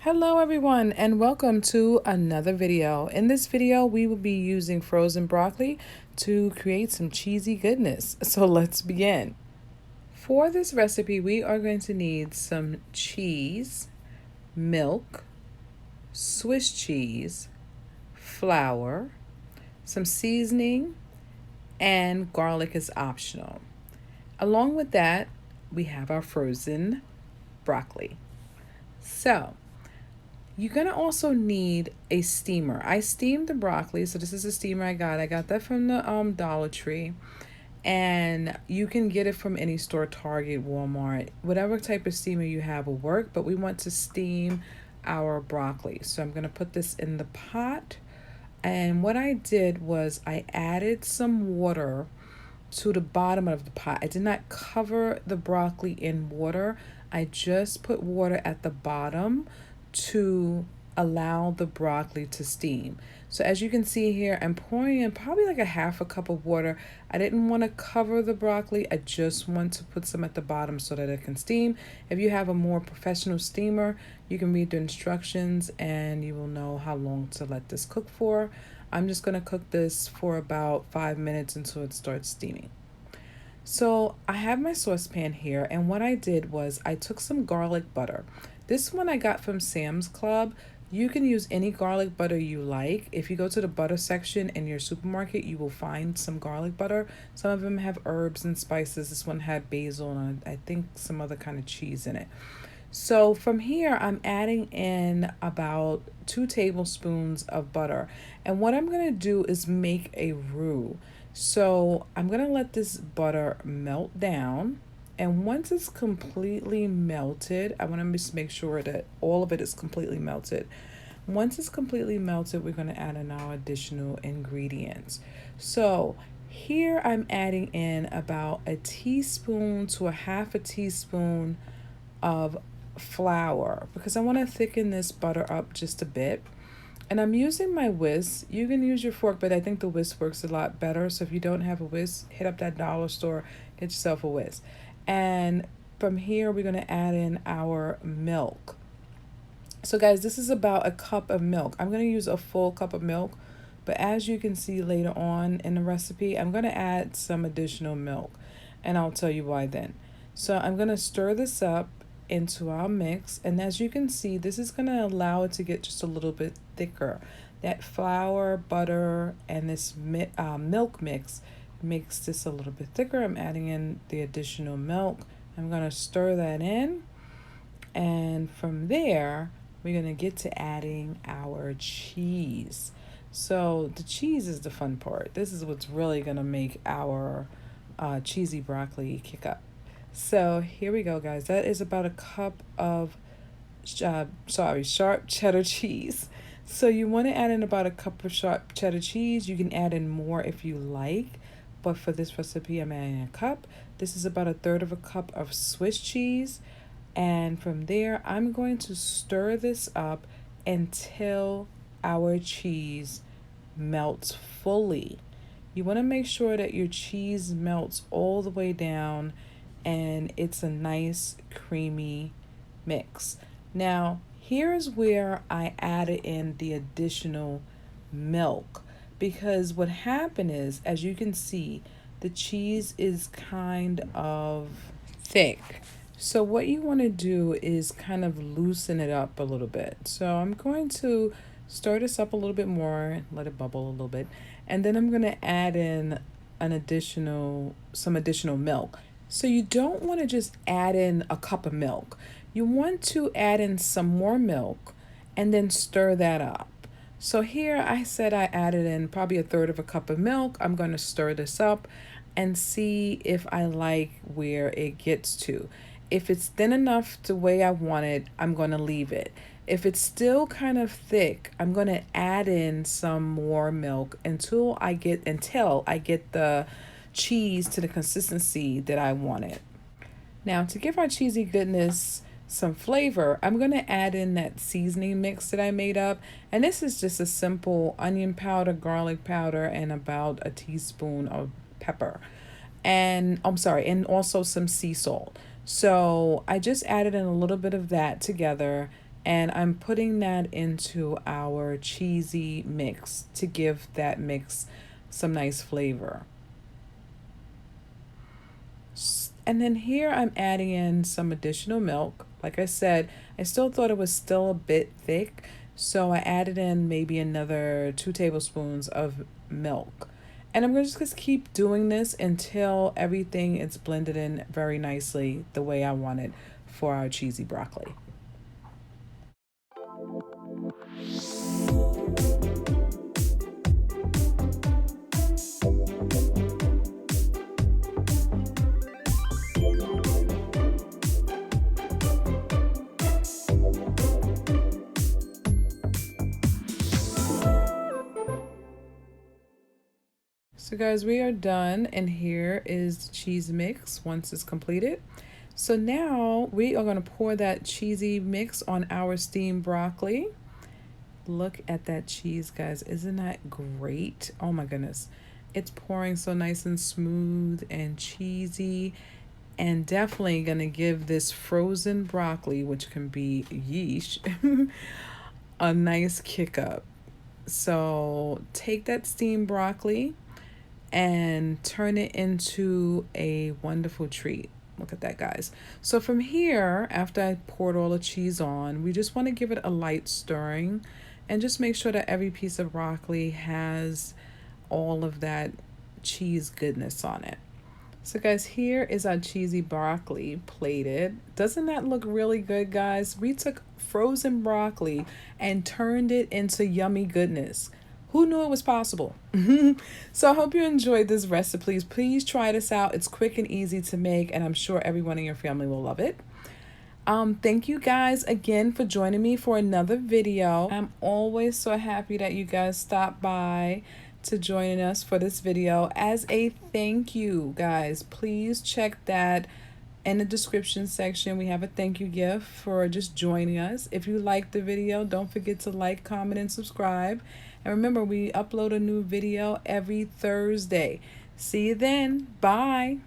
Hello everyone and welcome to another video. In this video we will be using frozen broccoli to create some cheesy goodness. So let's begin. For this recipe we are going to need some cheese, milk, Swiss cheese, flour, some seasoning, and garlic is optional. Along with that we have our frozen broccoli. So you're going to also need a steamer. I steamed the broccoli, so this is a steamer I got. I got that from the Dollar Tree. And you can get it from any store, Target, Walmart. Whatever type of steamer you have will work, but we want to steam our broccoli. So I'm going to put this in the pot. And what I did was I added some water to the bottom of the pot. I did not cover the broccoli in water. I just put water at the bottom to allow the broccoli to steam. So as you can see here, I'm pouring in probably like a half a cup of water. I didn't want to cover the broccoli. I just want to put some at the bottom so that it can steam. If you have a more professional steamer, you can read the instructions and you will know how long to let this cook for. I'm just going to cook this for about 5 minutes until it starts steaming. So I have my saucepan here, and what I did was I took some garlic butter. This one I got from Sam's Club. You can use any garlic butter you like. If you go to the butter section in your supermarket, you will find some garlic butter. Some of them have herbs and spices. This one had basil and I think some other kind of cheese in it. So from here, I'm adding in about 2 tablespoons of butter. And what I'm going to do is make a roux. So I'm going to let this butter melt down. And once it's completely melted, I want to just make sure that all of it is completely melted. Once it's completely melted, we're going to add in our additional ingredients. So here I'm adding in about a teaspoon to a half a teaspoon of flour because I want to thicken this butter up just a bit. And I'm using my whisk. You can use your fork, but I think the whisk works a lot better. So if you don't have a whisk, hit up that dollar store, get yourself a whisk. And from here, we're going to add in our milk. So guys, this is about a cup of milk. I'm going to use a full cup of milk, but as you can see later on in the recipe, I'm going to add some additional milk, and I'll tell you why then. So I'm going to stir this up into our mix, and as you can see, this is going to allow it to get just a little bit thicker. That flour, butter, and this milk mix makes this a little bit thicker. I'm adding in the additional milk. I'm going to stir that in, and from there we're going to get to adding our cheese. So the cheese is the fun part. This is what's really going to make our cheesy broccoli kick up. So here we go, guys. That is about a cup of sharp cheddar cheese. So you want to add in about a cup of sharp cheddar cheese. You can add in more if you like, but for this recipe I'm adding a cup. This is about a third of a cup of Swiss cheese, and from there I'm going to stir this up until our cheese melts fully. You want to make sure that your cheese melts all the way down and it's a nice creamy mix. Now here's where I added in the additional milk, because what happened is, as you can see, the cheese is kind of thick. So what you want to do is kind of loosen it up a little bit. So I'm going to stir this up a little bit more, let it bubble a little bit, and then I'm going to add in some additional milk. So you don't want to just add in a cup of milk. You want to add in some more milk and then stir that up. So here I said I added in probably a third of a cup of milk. I'm going to stir this up and see if I like where it gets to. If it's thin enough the way I want it, I'm going to leave it. If it's still kind of thick, I'm going to add in some more milk until I get the cheese to the consistency that I wanted. Now to give our cheesy goodness some flavor, I'm going to add in that seasoning mix that I made up, and this is just a simple onion powder, garlic powder, and about a teaspoon of pepper, and also some sea salt. So I just added in a little bit of that together, And I'm putting that into our cheesy mix to give that mix some nice flavor. And then here I'm adding in some additional milk. Like I said, I still thought it was still a bit thick, so I added in maybe another 2 tablespoons of milk. And I'm going to just keep doing this until everything is blended in very nicely the way I want it for our cheesy broccoli. So guys, we are done, and here is the cheese mix once it's completed. So now we are going to pour that cheesy mix on our steamed broccoli. Look at that cheese, guys. Isn't that great? Oh my goodness. It's pouring so nice and smooth and cheesy, and definitely going to give this frozen broccoli, which can be yeesh, a nice kick up. So take that steamed broccoli and turn it into a wonderful treat. Look at that, guys. So from here, after I poured all the cheese on, we just want to give it a light stirring and just make sure that every piece of broccoli has all of that cheese goodness on it. So guys, here is our cheesy broccoli plated. Doesn't that look really good, guys? We took frozen broccoli and turned it into yummy goodness. Who knew it was possible? So I hope you enjoyed this recipe. Please try this out. It's quick and easy to make, and I'm sure everyone in your family will love it. Thank you guys again for joining me for another video. I'm always so happy that you guys stopped by to join us for this video. As a thank you, guys, please check that in the description section. We have a thank you gift for just joining us. If you liked the video, don't forget to like, comment, and subscribe. And remember, we upload a new video every Thursday. See you then. Bye.